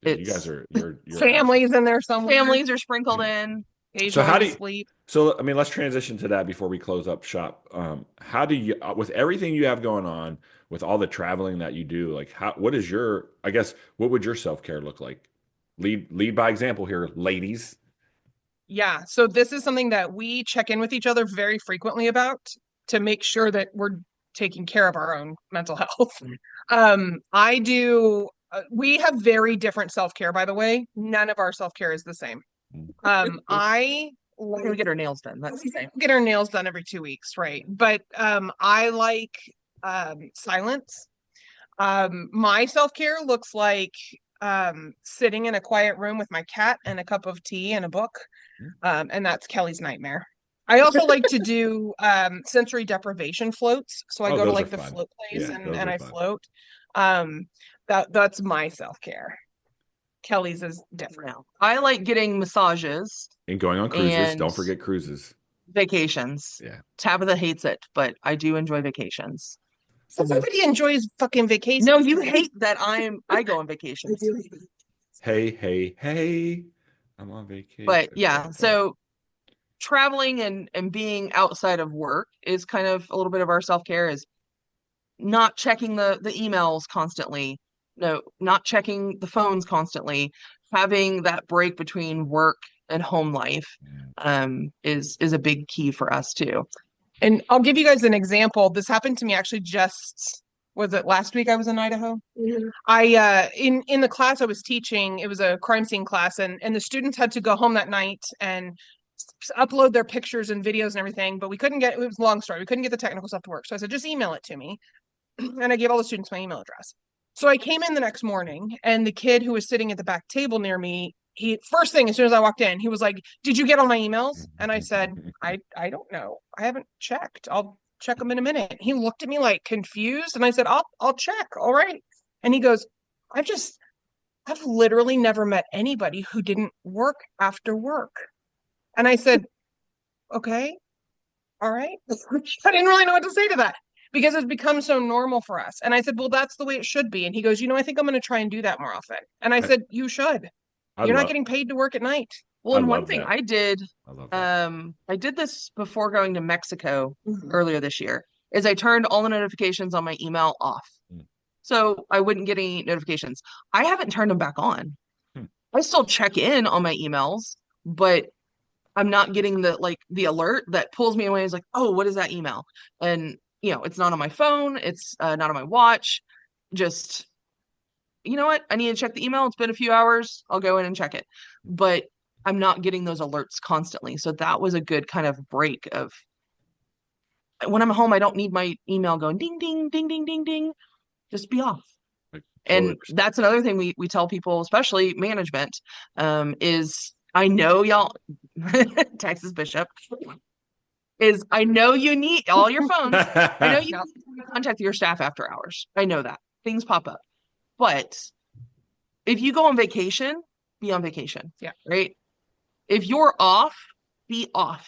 Yeah, you guys It's are you're Families in there somewhere. families are sprinkled in. So how Occasionally do we you, sleep. so I mean, let's transition to that before we close up shop. How do you, with everything you have going on, with all the traveling that you do, like what is your, I guess, what would your self-care look like? Lead by example here, ladies. Yeah, so this is something that we check in with each other very frequently about to make sure that we're taking care of our own mental health. I do, we have very different self-care, by the way. None of our self-care is the same. I We're gonna get our nails done. That's the same. get our nails done every 2 weeks, right? But I like silence. My self-care looks like sitting in a quiet room with my cat and a cup of tea and a book. And that's Kelly's nightmare. I also like to do sensory deprivation floats. So I Oh, go to those are like the fun. float place Yeah, those and are I fun. float. That's my self-care. Kelly's is different. I like getting massages And going on cruises. and Don't forget cruises. Vacations. Yeah. Tabitha hates it, but I do enjoy vacations. So Everybody enjoys fucking vacations. no, you hate that I go on I vacations. do hate it. Hey, hey, hey. I'm on But vacation. yeah, Okay. so traveling and being outside of work is kind of a little bit of our self-care, is not checking the emails constantly, no, not checking the phones constantly, having that break between work and home life Yeah. is a big key for us too. And I'll give you guys an example. This happened to me actually just, was it last week I was in Idaho? I in the class I was teaching, it was a crime scene class, and the students had to go home that night and upload their pictures and videos and everything, but we couldn't get, it was a long story. We couldn't get the technical stuff to work. So I said, just email it to me. And I gave all the students my email address. So I came in the next morning, and the kid who was sitting at the back table near me, he first thing as soon as I walked in, he was like, "Did you get all my emails?" And I said, "I don't know. I haven't checked. I'll check them in a minute." He looked at me like confused, and I said, "I'll check. All right." And he goes, "I've just I've literally never met anybody who didn't work after work." And I said, "Okay, all right." I didn't really know what to say to that because it's become so normal for us. And I said, well, that's the way it should be. And he goes, I think I'm going to try and do that more often. And I I, said, you should. I You're not love getting paid to work at night. Well, I and one love thing that. I did, I love that. I did this before going to Mexico earlier this year, is I turned all the notifications on my email off. Mm. So I wouldn't get any notifications. I haven't turned them back on. Hmm. I still check in on my emails, but I'm not getting the alert that pulls me away. It's like, oh, what is that email? And it's not on my phone. It's not on my watch. Just, you know what? I need to check the email. It's been a few hours. I'll go in and check it. But I'm not getting those alerts constantly. So that was a good kind of break of when I'm home, I don't need my email going ding, ding, ding, ding, ding, ding. Just be off. I totally And that's another thing we tell people, especially management, is I know y'all, Texas Bishop, is I know you need all your phones. I know you understand. need to contact your staff after hours. I know that. Things pop up. But if you go on vacation, be on vacation. Yeah. Right? If you're off, be off.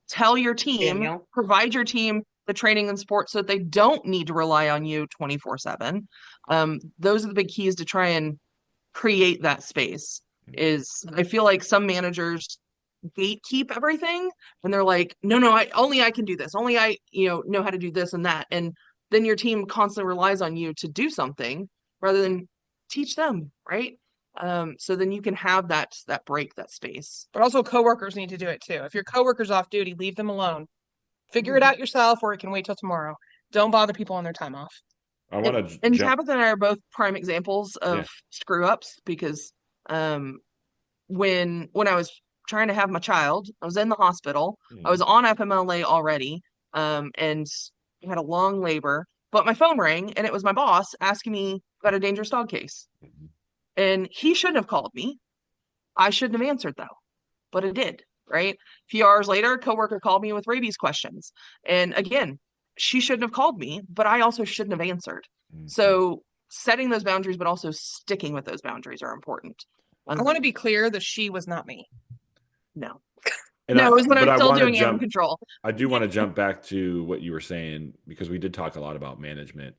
Tell your team, Daniel. provide your team the training and support so that they don't need to rely on you 24/7. Those are the big keys to try and create that space. Is I feel like some managers gatekeep everything and they're like, no, I can do this. Only I, know how to do this and that. And then your team constantly relies on you to do something rather than teach them, right? So then you can have that break, that space. But also coworkers need to do it too. If your coworker's off duty, leave them alone. Figure it out yourself, or it can wait till tomorrow. Don't bother people on their time off. I want to And jump. Tabitha and I are both prime examples Yeah. of screw ups because when I was trying to have my child, I was in the hospital. I was on FMLA already, and I had a long labor. But my phone rang, and it was my boss asking me about a dangerous dog case. And he shouldn't have called me. I shouldn't have answered though, but it did. Right? A few hours later, a coworker called me with rabies questions, and again, she shouldn't have called me, but I also shouldn't have answered. So setting those boundaries, but also sticking with those boundaries are important. I want to be clear, the she was not me. No. And No, it was when I but was I still want to doing animal jump. control. I do want to jump back to what you were saying because we did talk a lot about management.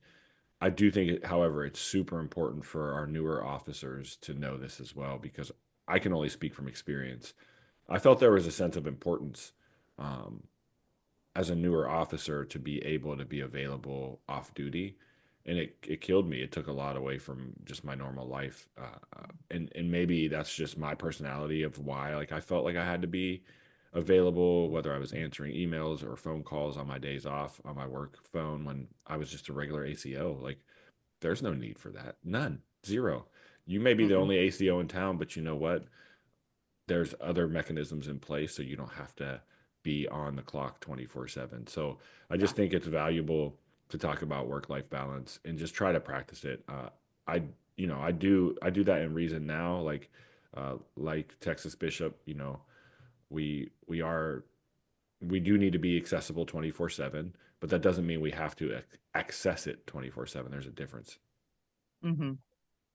I do think, however, it's super important for our newer officers to know this as well because I can only speak from experience. I felt there was a sense of importance um, as a newer officer to be able to be available off duty. And it killed me. It took a lot away from just my normal life. And maybe that's just my personality of why like I felt like I had to be available, whether I was answering emails or phone calls on my days off on my work phone when I was just a regular ACO. Like there's no need for that. None. Zero. You may be the only ACO in town, but you know what? There's other mechanisms in place so you don't have to be on the clock 24/7. So I just think it's valuable to talk about work-life balance and just try to practice it. I I do that in reason now, like Texas Bishop. We are we do need to be accessible 24/7, but that doesn't mean we have to access it 24/7. There's a difference. Mm-hmm.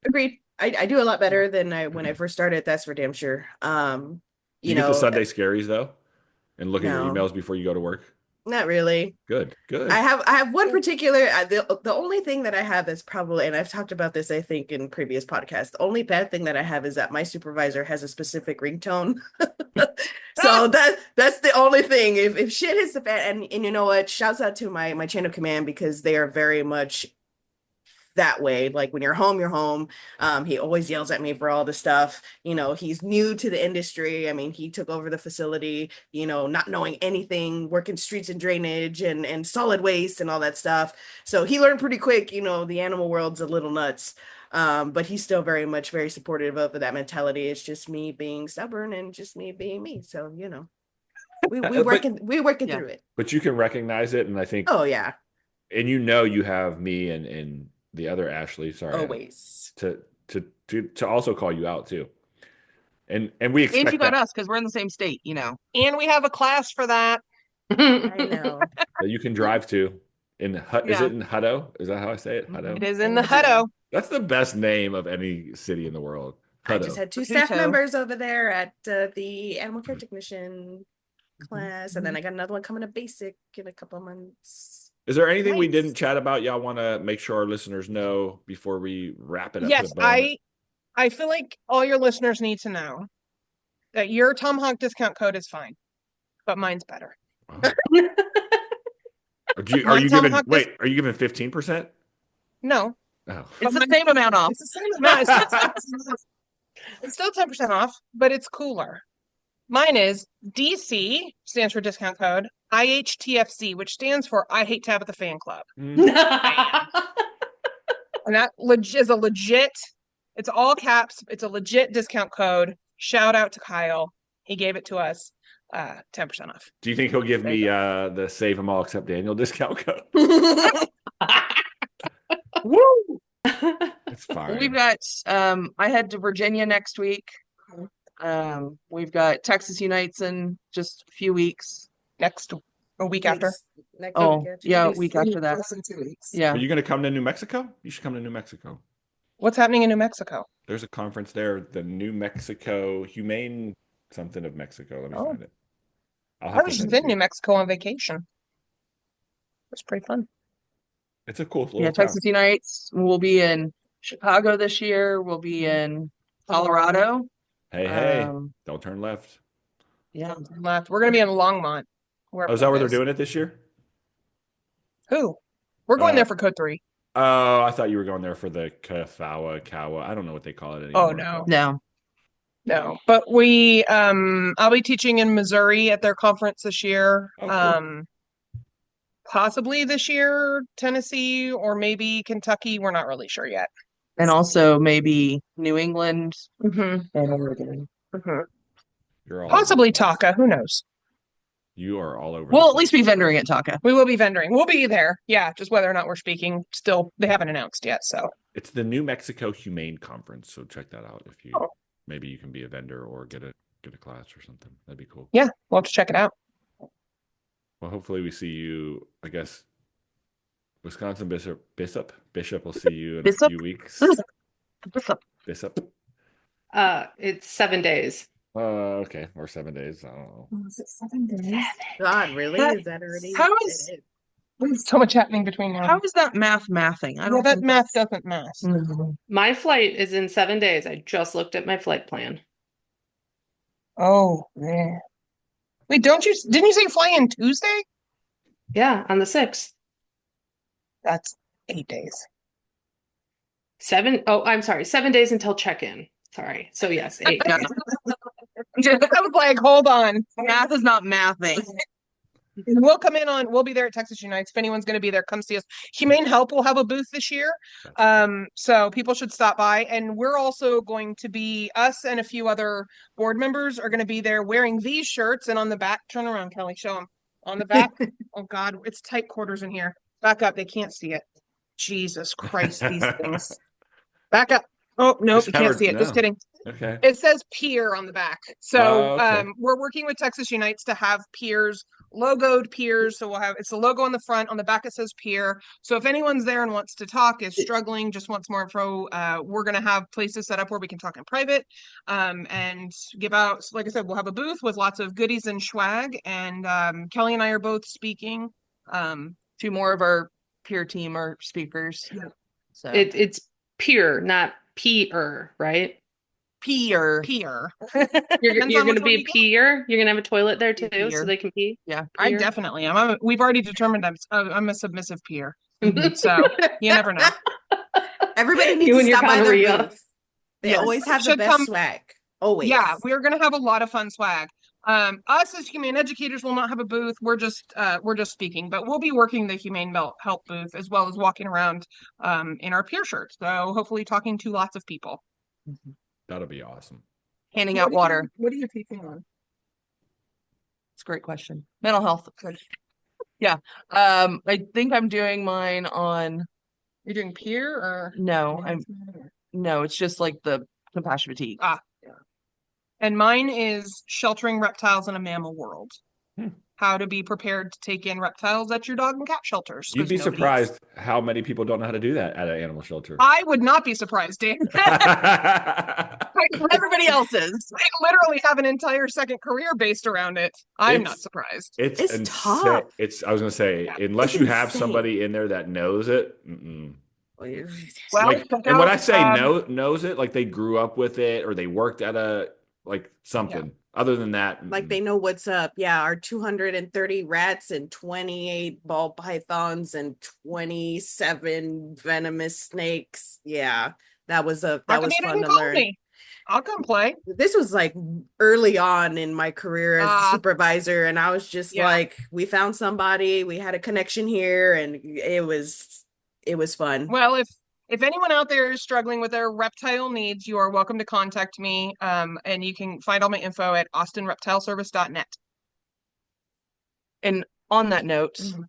Agreed. I do a lot better than I when I first started, that's for damn sure. Do You you get the know, Sunday scaries though? and look at your No, emails before you go to work? not really. Good, I good. have I have one particular the only thing that I have is probably, and I've talked about this I think in previous podcasts. The only bad thing that I have is that my supervisor has a specific ringtone. So that's the only thing. If shit hits the fan, and you know what? Shouts out to my chain of command because they are very much that way. Like when you're home, you're home. He always yells at me for all the stuff. You know, he's new to the industry. I mean, he took over the facility, you know, not knowing anything, working streets and drainage and solid waste and all that stuff. So he learned pretty quick, you know, the animal world's a little nuts. But he's still very much very supportive of that mentality. It's just me being stubborn and just me being me. So, you know, But we working Yeah. through it. you can recognize it, and I think, Oh yeah, and you know, you have me and the other Ashley. Sorry, always. to also call you out too, and we And you expect got that us because we're in the same state, you know. And we have a class for that. I know. that you can drive to in Hut. Is Yeah. it in Hutto? Is that how I say it? Mhm. It Hutto. is in In the the Hutto. That's the best name of any city in the world. I just Hutto. had two staff Pluto. members over there at the animal care technician class, and then I got another one coming to basic in a couple of months. Is there anything we didn't Nice. chat about y'all want to make sure our listeners know before we wrap it up? Put a Yes, bow on it. I feel like all your listeners need to know that your Tomahawk discount code is fine, but mine's better. Oh. Are My you giving Tomahawk wait? Are you giving 15%? No, Oh. It's the mine- same amount off. it's the same amount. It's still 10% off. It's still 10% off, but it's cooler. Mine is DC, stands for discount code, IHTFC, which stands for I Hate Tabitha Fan Club. Mm. And that is a legit, it's all caps, it's a legit discount code. Shout out to Kyle. He gave it to us. 10% off. Do you think he'll give There me you the save them all except Daniel discount code? Woo! It's fine. We've got I head to Virginia next week. We've got Texas Unites in just a few weeks. Next a week after. Next Oh, week, yeah, a Tuesday. week after that. Less than 2 weeks. Yeah. Are you going to come to New Mexico? You should come to New Mexico. What's happening in New Mexico? There's a conference there, the New Mexico Humane something of Mexico. Let me Oh. find it. I'll I have to was send just it in to New you. Mexico on vacation. It was pretty fun. It's a cool Yeah, little town. Texas Unites. We'll be in Chicago this year. We'll be in Colorado. Hey, Um, don't turn left. yeah. Left. We're gonna be in Longmont. Oh, is that where they're doing it this year? Who? We're going Uh, there for code 3. Oh, I thought you were going there for the Kawa. I don't know what they call it Oh anymore. no. No. No. But I'll be teaching in Missouri at their conference this year. Oh, cool. Possibly this year, Tennessee or maybe Kentucky. We're not really sure yet. And also maybe New England Mm-hmm. and Oregon. Mm-hmm. You're all over Possibly the place. Taka. Who knows? You are all over We'll the at least place. be vendoring at Taka. We will be vendoring. We'll be there. Yeah, just whether or not we're speaking. Still, they haven't announced yet. So It's the New Mexico Humane Conference, so check that out if you Oh. maybe you can be a vendor or get a class or something. That'd be cool. yeah, we'll have to check it out. Well, hopefully we see you. I guess Wisconsin Bishop will see you in Bishop? a few weeks. Bishop. It's 7 days. Okay, or 7 days. I don't know. Was it 7 days? God, really? That- Is that already? how is- it? There's so much happening between now. How is that mathing? I Well, don't that think math doesn't math. Mhm. My flight is in 7 days. I just looked at my flight plan. Oh man. Wait, didn't you say fly in Tuesday? Yeah, on the 6th. That's 8 days. I'm sorry, 7 days until check-in. Sorry. So yes, 8. Yeah. I was like, hold on. Math is not mathing. We'll be there at Texas Unites. If anyone's going to be there, come see us. Humane Help will have a booth this year. That's cool. So people should stop by. And we're also going to be, us and a few other board members are going to be there wearing these shirts. And on the back, turn around, Kelly, show them. On the back, oh God, it's tight quarters in here. Back up, they can't see it. Jesus Christ, these things. Back up. Oh, nope, you can't Discovered, see it. Just no. kidding. Okay. It says peer on the back. So Okay. we're working with Texas Unites to have peers, logoed peers. So we'll have it's the logo on the front. On the back it says peer. So if anyone's there and wants to talk, is struggling, just wants more info, we're gonna have places set up where we can talk in private, and give out. Like I said, we'll have a booth with lots of goodies and swag. And Kelly and I are both speaking. Two more of our peer team are speakers. Yeah. So It's peer, not peer, right? peer. Peer. You're Depends you're on gonna which one be you a go. peer. You're gonna have a toilet there too, so Peer. they can pee. Yeah. I Peer. definitely am. We've already determined I'm a submissive peer. Mhm. So you never know. Everybody needs You to and your stop by their gonorrhea. booth. They Yes, always have the should best come. swag. Yeah, Always. we're gonna have a lot of fun swag. Us as humane educators will not have a booth. We're just speaking, but we'll be working the Humane H.E.L.P booth as well as walking around in our peer shirts. So hopefully talking to lots of people. Mhm. That'll be awesome. Handing out water. What are you teaching on? It's a great question. Mental health. Yeah. I think I'm doing mine on You're doing peer or no, no, it's just like the compassion fatigue. ah, yeah. And mine is sheltering reptiles in a mammal world. Hmm. How to be prepared to take in reptiles at your dog and cat shelters You'd because be nobody is. surprised how many people don't know how to do that at an animal shelter. I would not be surprised, Dan. Everybody else's. I literally have an entire second career based around it. I'm not It's surprised. it's It's insane. tough. I was gonna say, Yeah. unless It's you have insane. somebody in there that knows it, mm-mm. Well, Like, check and when out I say knows it, like they grew up with it or they worked at a like yeah. something. Other than that, Like they know what's up. Yeah, our 230 rats and 28 ball pythons and 27 venomous snakes. Yeah, that was How come you fun didn't to call learn. me? I'll come play. This was like early on in my career as a Uh, supervisor, and I was just yeah. like, we found somebody, we had a connection here, and it was fun. Well, if anyone out there is struggling with their reptile needs, you are welcome to contact me. And you can find all my info at austinreptileservice.net. And on that note, Mhm.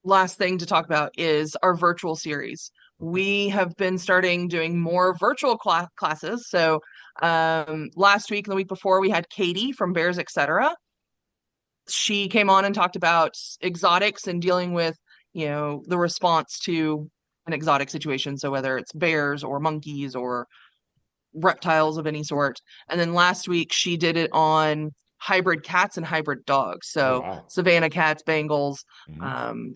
last thing to talk about is our virtual series. We have been starting doing more virtual classes. So last week and the week before, we had Katie from Bears Etc. She came on and talked about exotics and dealing with, the response to an exotic situation. So whether it's bears or monkeys or reptiles of any sort. And then last week she did it on hybrid cats and hybrid dogs. oh So wow. Savannah cats, Bengals, Mhm.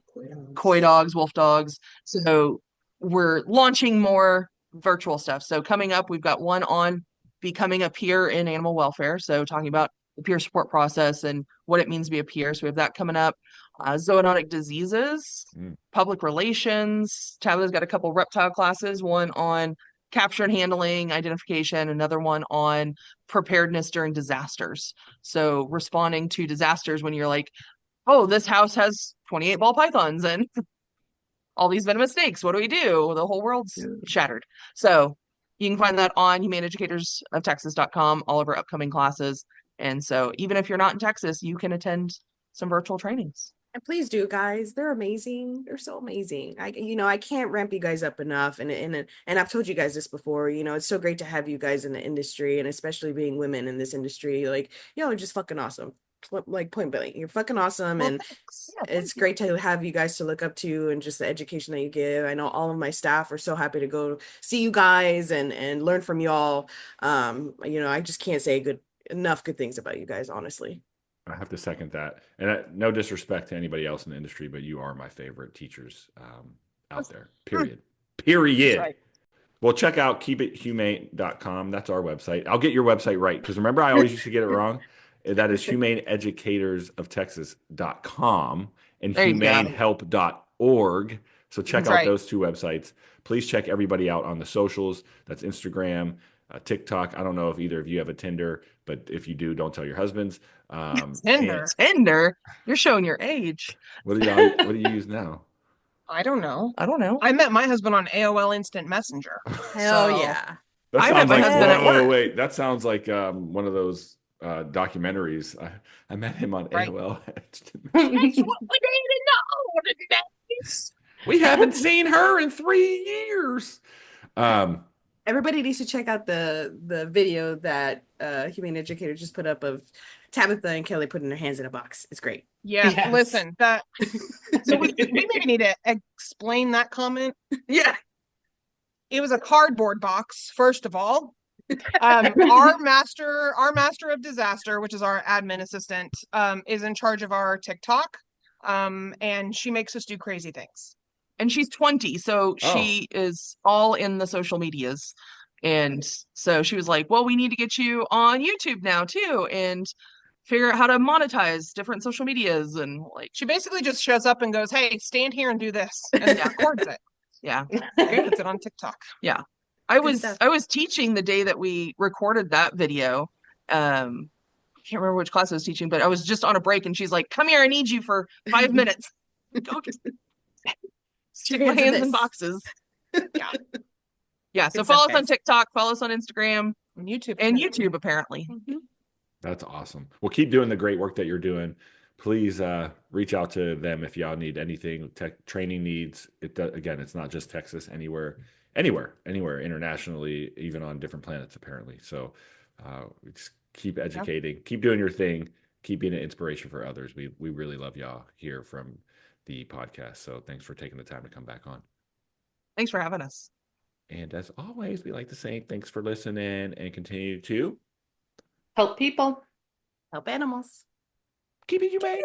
coy dogs, wolf dogs. So we're launching more virtual stuff. So coming up, we've got one on becoming a peer in animal welfare. So talking about the peer support process and what it means to be a peer. So we have that coming up. Zoonotic diseases, Mm. public relations. Tabitha's got a couple reptile classes, one on capture and handling, identification, another one on preparedness during disasters. So responding to disasters when you're like, oh, this house has 28 ball pythons and all these venomous snakes. What do we do? The whole world's shattered. So you can find that on humaneeducatorsoftexas.com, all of our upcoming classes. And so even if you're not in Texas, you can attend some virtual trainings. And please do, guys. They're amazing. They're so amazing. I can't ramp you guys up enough. And I've told you guys this before. It's so great to have you guys in the industry, and especially being women in this industry. Like, y'all are just fucking awesome. Like point blank, you're fucking awesome, Well, and thanks. Yeah, it's great to have you guys to look up to, and just the education that you give. I know all of my staff are so happy to go see you guys and learn from y'all. I just can't say enough good things about you guys, honestly. I have to second that. And no disrespect to anybody else in the industry, but you are my favorite teachers out there. Period. That's Period. right. Well, check out keepithumane.com. That's our website. I'll get your website right because remember, I always used to get it wrong. That is humaneeducatorsoftexas.com and there you go. humanehelp.org. So check That's out right. those two websites. Please check everybody out on the socials. That's Instagram, TikTok. I don't know if either of you have a Tinder, but if you do, don't tell your husbands. Tinder. Tinder. You're showing your age. What do you use now? I don't know. I don't know. I met my husband on AOL Instant Messenger. Hell So yeah. That I met sounds my like husband at whoa, work. wait. That sounds like one of those documentaries. I met him on Right. AOL. that's what we need to know today. We haven't seen her in 3 years. Um, Everybody needs to check out the video that Humane Educator just put up of Tabitha and Kelly putting their hands in a box. It's great. Yeah, Yes. listen, so we maybe need to explain that comment. Yeah. It was a cardboard box, first of all. Our master of disaster, which is our admin assistant, is in charge of our TikTok. And she makes us do crazy things. And she's 20, so Oh. she is all in the social medias. And so she was like, well, we need to get you on YouTube now too, and figure out how to monetize different social medias. And like, She basically just shows up and goes, hey, stand here and do this, and records it. Yeah. And puts it on TikTok. Yeah. I Good stuff. was teaching the day that we recorded that video. I can't remember which class I was teaching, but I was just on a break and she's like, come here, I need you for 5 minutes. Go just stick my hands in boxes. Yeah. Yeah. So Good follow stuff, us on guys. TikTok, follow us on Instagram And YouTube. and YouTube apparently. That's awesome. Well, keep doing the great work that you're doing. Please reach out to them if y'all need anything, tech training needs. Again, it's not just Texas, anywhere internationally, even on different planets, apparently. So just keep educating, keep doing your thing, keep being an inspiration for others. We really love y'all here from the podcast. So thanks for taking the time to come back on. Thanks for having us. And as always, we like to say thanks for listening and continue to Help people. Help animals. keep it humane.